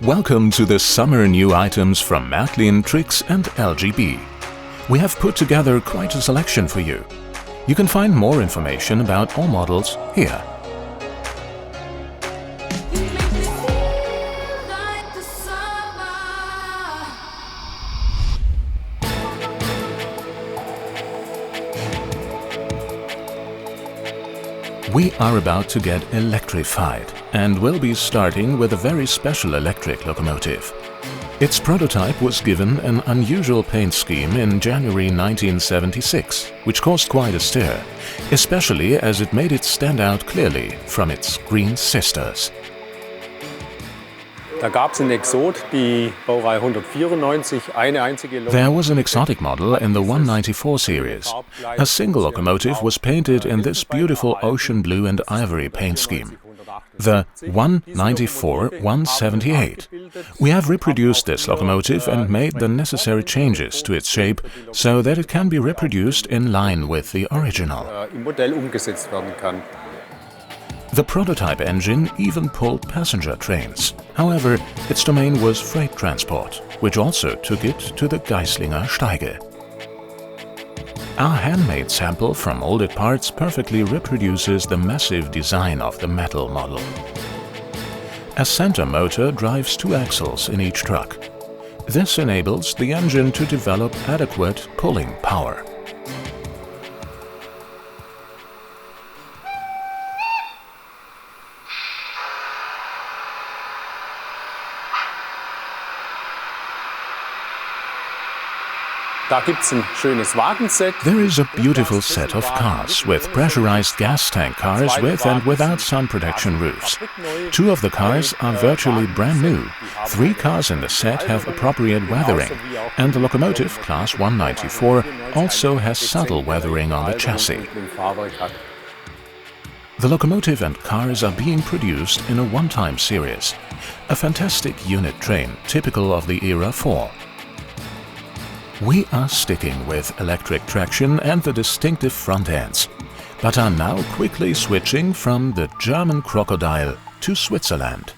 Welcome to the summer new items from Märklin, Trix and LGB. We have put together quite a selection for you. You can find more information about all models here. We are about to get electrified and will be starting with a very special electric locomotive. Its prototype was given an unusual paint scheme in January 1976, which caused quite a stir, especially as it made it stand out clearly from its green sisters. There was an exotic model in the 194 series. A single locomotive was painted in this beautiful ocean blue and ivory paint scheme. The 194-178. We have reproduced this locomotive and made the necessary changes to its shape so that it can be reproduced in line with the original. The prototype engine even pulled passenger trains. However, its domain was freight transport, which also took it to the Geislinger Steige. Our handmade sample from molded parts perfectly reproduces the massive design of the metal model. A center motor drives 2 axles in each truck. This enables the engine to develop adequate pulling power. There is a beautiful set of cars with pressurized gas tank cars with and without sun protection roofs. 2 of the cars are virtually brand new. 3 cars in the set have appropriate weathering, and the locomotive Class 194 also has subtle weathering on the chassis. The locomotive and cars are being produced in a one-time series, a fantastic unit train typical of the era 4. We are sticking with electric traction and the distinctive front ends, but are now quickly switching from the German crocodile to Switzerland.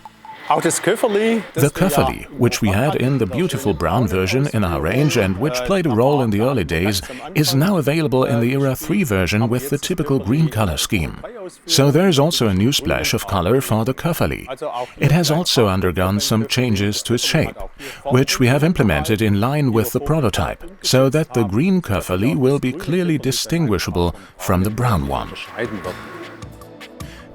The Köfferli, which we had in the beautiful brown version in our range and which played a role in the early days, is now available in the Era 3 version with the typical green color scheme. So there is also a new splash of color for the Köfferli. It has also undergone some changes to its shape, which we have implemented in line with the prototype, so that the green Köfferli will be clearly distinguishable from the brown one.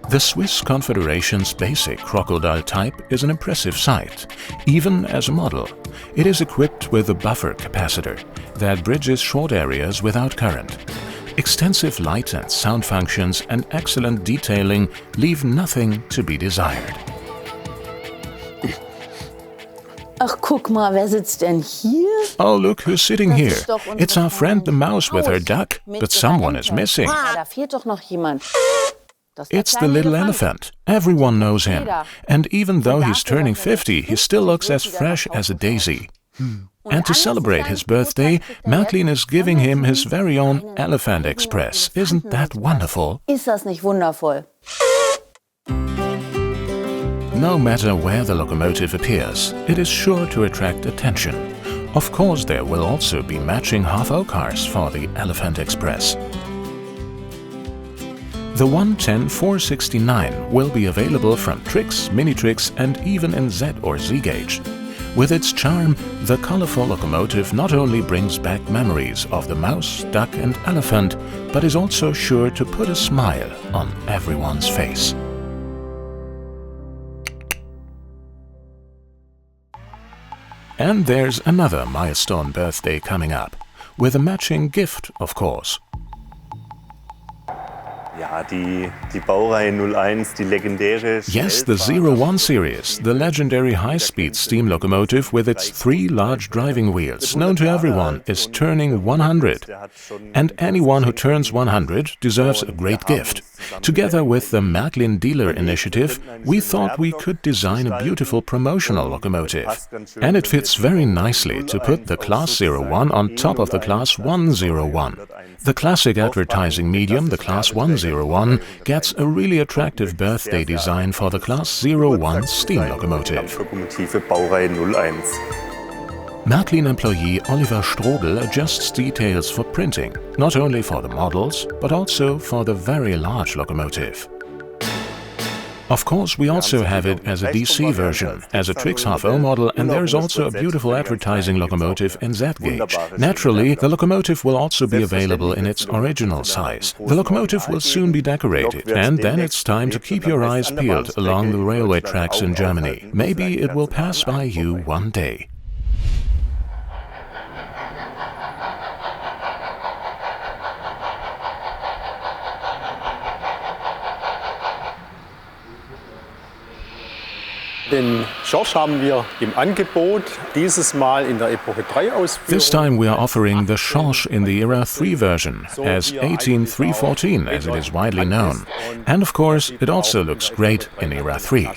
The Swiss Confederation's basic crocodile type is an impressive sight, even as a model. It is equipped with a buffer capacitor that bridges short areas without current. Extensive light and sound functions and excellent detailing leave nothing to be desired. Ach, guck mal, wer sitzt denn hier? Oh, look who's sitting here. It's our friend the mouse with her duck, but someone is missing. Da fehlt doch noch jemand. It's the little elephant. Everyone knows him. And even though he's turning 50, he still looks as fresh as a daisy. And to celebrate his birthday, Märklin is giving him his very own Elephant Express. Isn't that wonderful? Ist das nicht wundervoll? No matter where the locomotive appears, it is sure to attract attention. Of course, there will also be matching half-hour cars for the Elephant Express. The 110-469 will be available from Trix, Minitrix and even in Z or Z gauge. With its charm, the colorful locomotive not only brings back memories of the mouse, duck and elephant, but is also sure to put a smile on everyone's face. And there's another milestone birthday coming up, with a matching gift, of course. Yes, the 01 series, the legendary high-speed steam locomotive with its 3 large driving wheels, known to everyone, is turning 100. And anyone who turns 100 deserves a great gift. Together with the Märklin Dealer Initiative, we thought we could design a beautiful promotional locomotive. And it fits very nicely to put the Class 01 on top of the Class 101. The classic advertising medium, the Class 101, 01 gets a really attractive birthday design for the Class 01 steam locomotive. Märklin employee Oliver Strobel adjusts details for printing, not only for the models, but also for the very large locomotive. Of course, we also have it as a DC version, as a Trix half-O model, and there is also a beautiful advertising locomotive in Z-gauge. Naturally, the locomotive will also be available in its original size. The locomotive will soon be decorated, and then it's time to keep your eyes peeled along the railway tracks in Germany. Maybe it will pass by you one day. Den Schorsch haben wir im Angebot, dieses Mal in der Epoche 3 Ausführung. This time we are offering the Schorsch in the Era 3 version, as 18314 as it is widely known. And of course, it also looks great in Era 3.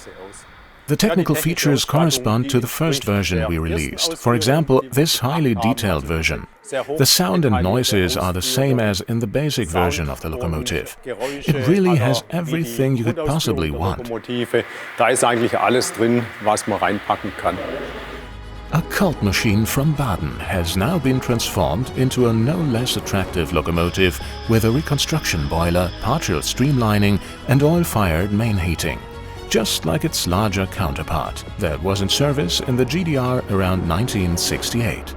The technical features correspond to the first version we released, for example, this highly detailed version. The sound and noises are the same as in the basic version of the locomotive. It really has everything you could possibly want. Da ist eigentlich alles drin, was man reinpacken kann. A cult machine from Baden has now been transformed into a no less attractive locomotive with a reconstruction boiler, partial streamlining and oil-fired main heating. Just like its larger counterpart that was in service in the GDR around 1968.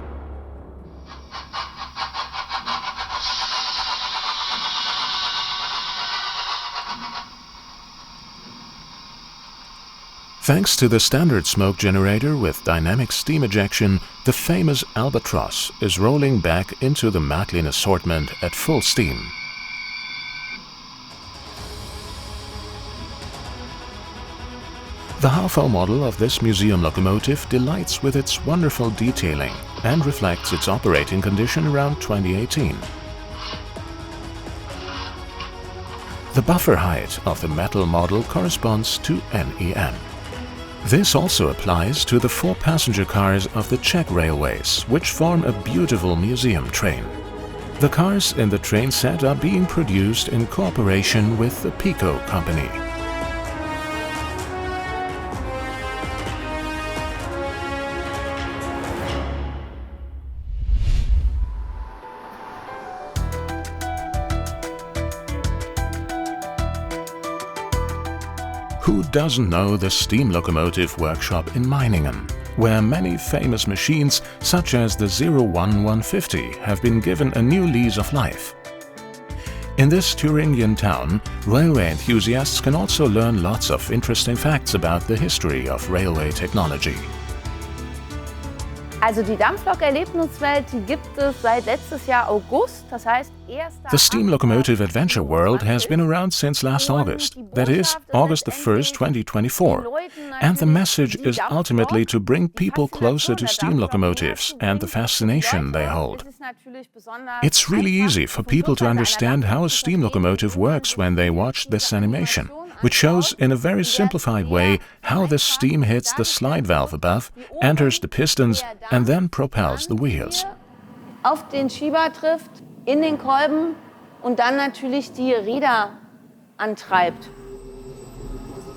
Thanks to the standard smoke generator with dynamic steam ejection, the famous albatross is rolling back into the Märklin assortment at full steam. The half-O model of this museum locomotive delights with its wonderful detailing and reflects its operating condition around 2018. The buffer height of the metal model corresponds to NEM. This also applies to the 4 passenger cars of the Czech railways, which form a beautiful museum train. The cars in the train set are being produced in cooperation with the Pico company. Who doesn't know the steam locomotive workshop in Meiningen, where many famous machines such as the 01150 have been given a new lease of life? In this Thuringian town, railway enthusiasts can also learn lots of interesting facts about the history of railway technology. Also die Dampflok-Erlebniswelt, die gibt es seit letztes Jahr August, das heißt The steam locomotive adventure world has been around since last August, that is, August the 1st, 2024. And the message is ultimately to bring people closer to steam locomotives and the fascination they hold. It's really easy for people to understand how a steam locomotive works when they watch this animation, which shows in a very simplified way how the steam hits the slide valve above, enters the pistons and then propels the wheels. Auf den Schieber trifft, in den Kolben und dann natürlich die Räder antreibt.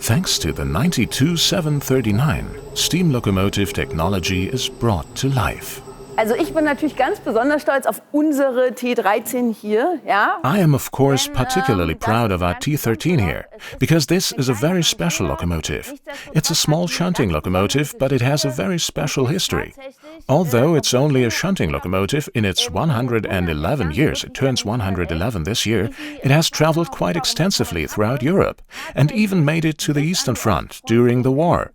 Thanks to the 92739, steam locomotive technology is brought to life. Also ich bin natürlich ganz besonders stolz auf unsere T13 hier, ja. I am of course particularly proud of our T13 here, because this is a very special locomotive. It's a small shunting locomotive, but it has a very special history. Although it's only a shunting locomotive, in its 111 years, it turns 111 this year, it has traveled quite extensively throughout Europe, and even made it to the Eastern Front during the war.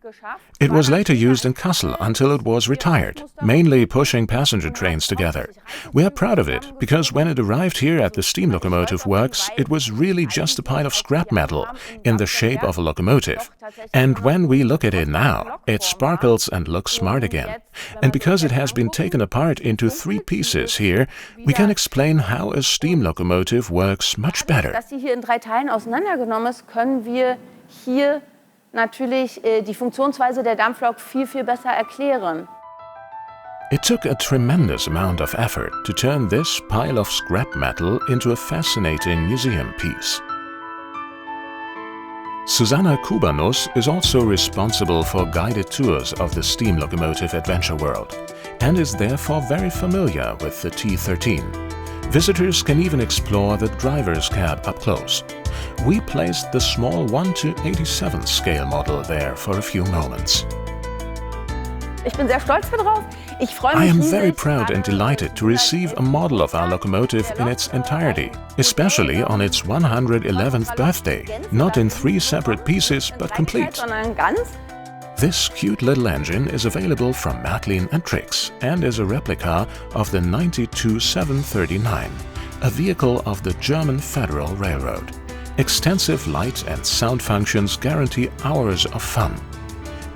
It was later used in Kassel until it was retired, mainly pushing passenger trains together. We are proud of it, because when it arrived here at the steam locomotive works, it was really just a pile of scrap metal in the shape of a locomotive. And when we look at it now, it sparkles and looks smart again. And because it has been taken apart into 3 pieces here, we can explain how a steam locomotive works much better. Dass sie hier in 3 Teilen auseinandergenommen ist, können wir hier natürlich die Funktionsweise der Dampflok viel besser erklären. It took a tremendous amount of effort to turn this pile of scrap metal into a fascinating museum piece. Susanna Kubanus is also responsible for guided tours of the steam locomotive adventure world and is therefore very familiar with the T13. Visitors can even explore the driver's cab up close. We placed the small 1:87 scale model there for a few moments. Ich bin sehr stolz darauf. I am very proud and delighted to receive a model of our locomotive in its entirety, especially on its 111th birthday, not in 3 separate pieces but complete. This cute little engine is available from Märklin and Trix and is a replica of the 92-739, a vehicle of the German Federal Railroad. Extensive light and sound functions guarantee hours of fun.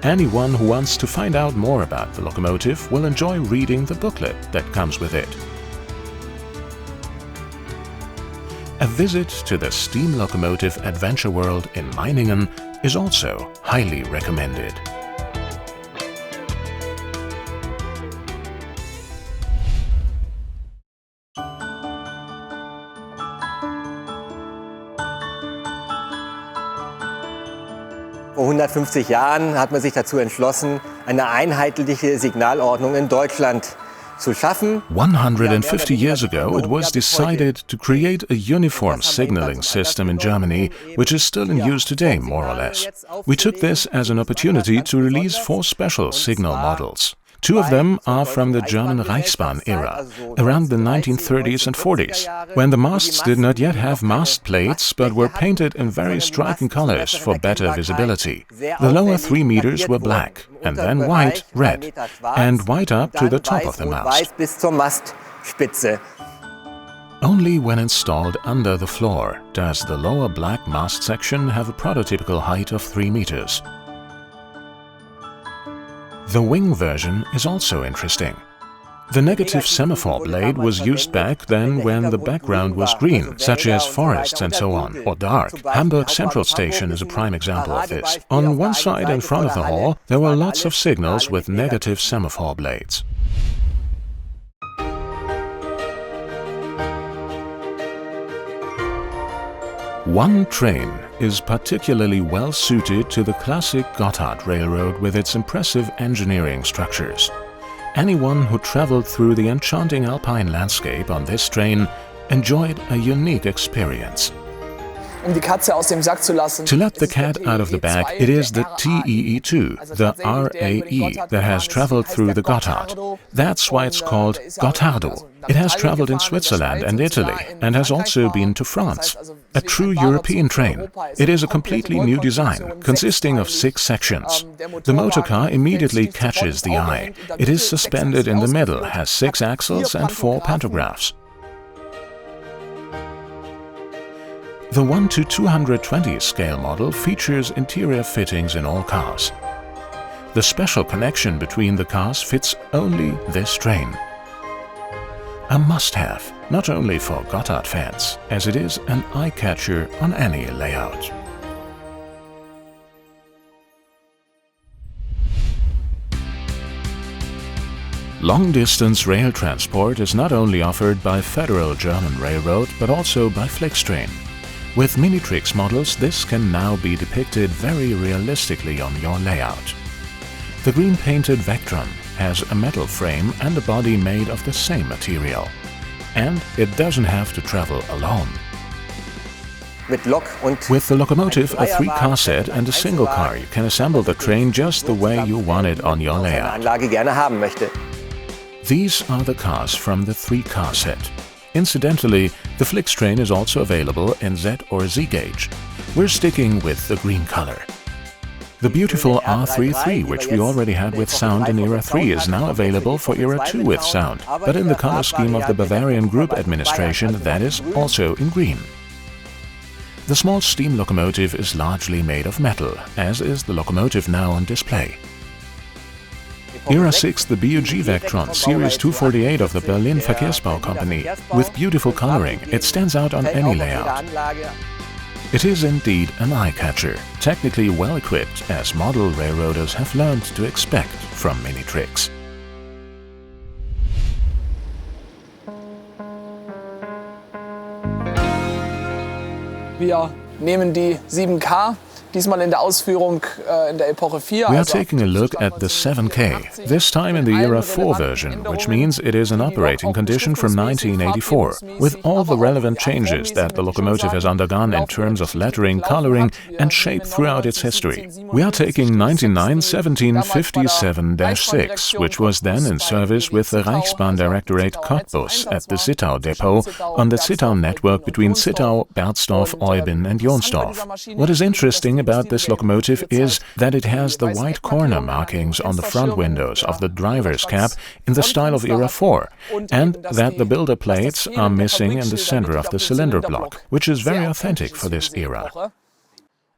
Anyone who wants to find out more about the locomotive will enjoy reading the booklet that comes with it. A visit to the steam locomotive adventure world in Meiningen is also highly recommended. Vor 150 Jahren hat man sich dazu entschlossen, eine einheitliche Signalordnung in Deutschland zu schaffen. 150 years ago, it was decided to create a uniform signaling system in Germany, which is still in use today, more or less. We took this as an opportunity to release 4 special signal models. 2 of them are from the German Reichsbahn era, around the 1930s and 40s, when the masts did not yet have mast plates but were painted in very striking colors for better visibility. The lower 3 meters were black, and then white, red, and white up to the top of the mast. Only when installed under the floor does the lower black mast section have a prototypical height of 3 meters. The wing version is also interesting. The negative semaphore blade was used back then when the background was green, such as forests and so on, or dark. Hamburg Central Station is a prime example of this. On one side in front of the hall, there were lots of signals with negative semaphore blades. One train is particularly well suited to the classic Gotthard Railroad with its impressive engineering structures. Anyone who traveled through the enchanting alpine landscape on this train enjoyed a unique experience. To let the cat out of the bag, it is the TEE2, the RAE, that has traveled through the Gotthard. That's why it's called Gottardo. It has traveled in Switzerland and Italy and has also been to France. A true European train. It is a completely new design, consisting of 6 sections. The motor car immediately catches the eye. It is suspended in the middle, has 6 axles and 4 pantographs. The 1:220 scale model features interior fittings in all cars. The special connection between the cars fits only this train. A must-have, not only for Gotthard fans, as it is an eye-catcher on any layout. Long-distance rail transport is not only offered by Federal German Railroad, but also by Flixtrain. With Minitrix models, this can now be depicted very realistically on your layout. The green-painted Vectron has a metal frame and a body made of the same material. And it doesn't have to travel alone. With the locomotive, a 3-car set and a single car, you can assemble the train just the way you want it on your layout. These are the cars from the 3-car set. Incidentally, the Flixtrain is also available in Z or Z gauge. We're sticking with the green color. The beautiful R33, which we already had with sound in Era 3, is now available for Era 2 with sound, but in the color scheme of the Bavarian Group administration, that is also in green. The small steam locomotive is largely made of metal, as is the locomotive now on display. Era 6, the BUG Vectron, Series 248 of the Berlin Verkehrsbau Company. With beautiful coloring, it stands out on any layout. It is indeed an eye-catcher, technically well-equipped, as model railroaders have learned to expect from Minitrix. Wir nehmen die 7K, Diesmal in der Ausführung in der Epoche 4. We are taking a look at the 7K, this time in the Era 4 version, which means it is an operating condition from 1984, with all the relevant changes that the locomotive has undergone in terms of lettering, coloring and shape throughout its history. We are taking 99-1757-6, which was then in service with the Reichsbahn Directorate Cottbus at the Zittau depot on the Zittau network between Zittau, Berzdorf, Euben and Jonsdorf. What is interesting about this locomotive is that it has the white corner markings on the front windows of the driver's cab in the style of Era 4, and that the builder plates are missing in the center of the cylinder block, which is very authentic for this era.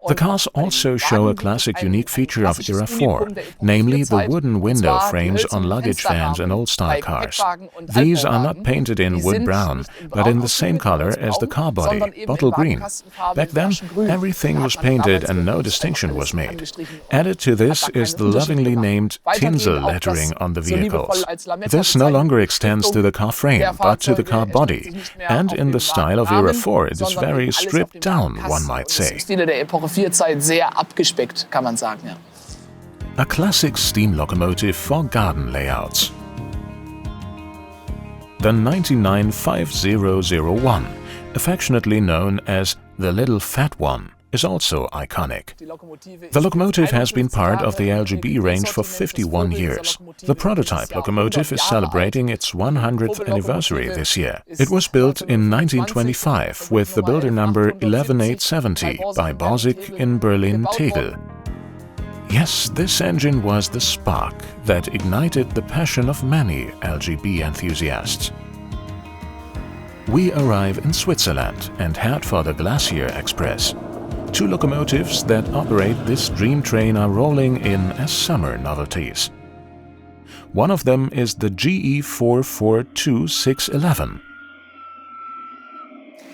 The cars also show a classic unique feature of Era 4, namely the wooden window frames on luggage vans and old-style cars. These are not painted in wood brown, but in the same color as the car body, bottle green. Back then, everything was painted and no distinction was made. Added to this is the lovingly named tinsel lettering on the vehicles. This no longer extends to the car frame, but to the car body, and in the style of Era 4 it is very stripped down, one might say. Sehr abgespeckt, kann man sagen, ja. A classic steam locomotive for garden layouts. The 995001, affectionately known as the Little Fat One, is also iconic. The locomotive has been part of the LGB range for 51 years. The prototype locomotive is celebrating its 100th anniversary this year. It was built in 1925 with the builder number 11870 by Borsig in Berlin-Tegel. Yes, this engine was the spark that ignited the passion of many LGB enthusiasts. We arrive in Switzerland and head for the Glacier Express. Two locomotives that operate this dream train are rolling in as summer novelties. One of them is the GE 442-611.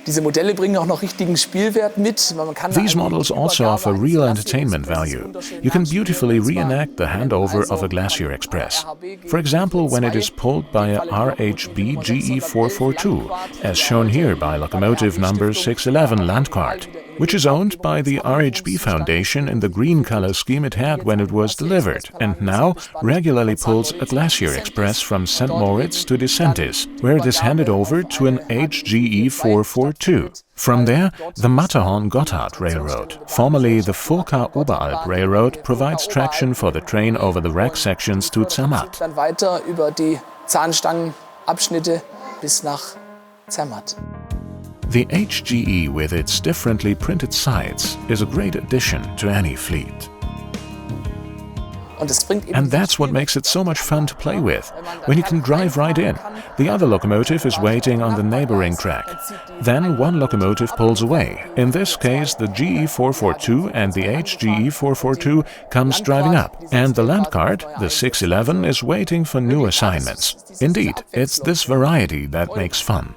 Diese Modelle bringen auch noch richtigen Spielwert mit. These models also offer real entertainment value. You can beautifully reenact the handover of a Glacier Express. For example, when it is pulled by a RHB GE 442, as shown here by locomotive number 611 Landcart, which is owned by the RHB Foundation in the green color scheme it had when it was delivered, and now regularly pulls a Glacier Express from St. Moritz to Decentis, where it is handed over to an HGE 442. From there, the Matterhorn-Gotthard Railroad, formerly the Furka-Oberalp Railroad, provides traction for the train over the rack sections to Zermatt. Dann weiter über die Zahnstangenabschnitte bis nach Zermatt. The HGE with its differently printed sides is a great addition to any fleet. And that's what makes it so much fun to play with, when you can drive right in. The other locomotive is waiting on the neighboring track. Then one locomotive pulls away. In this case, the GE 442 and the HGE 442 comes driving up, and the Landcart, the 611, is waiting for new assignments. Indeed, it's this variety that makes fun.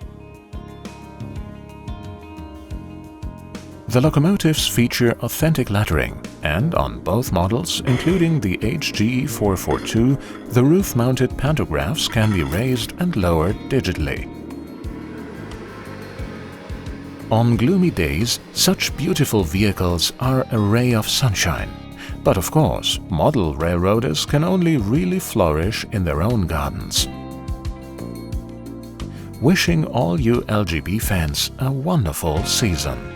The locomotives feature authentic lettering, and on both models, including the HGE 442, the roof-mounted pantographs can be raised and lowered digitally. On gloomy days, such beautiful vehicles are a ray of sunshine. But of course, model railroaders can only really flourish in their own gardens. Wishing all you LGB fans a wonderful season.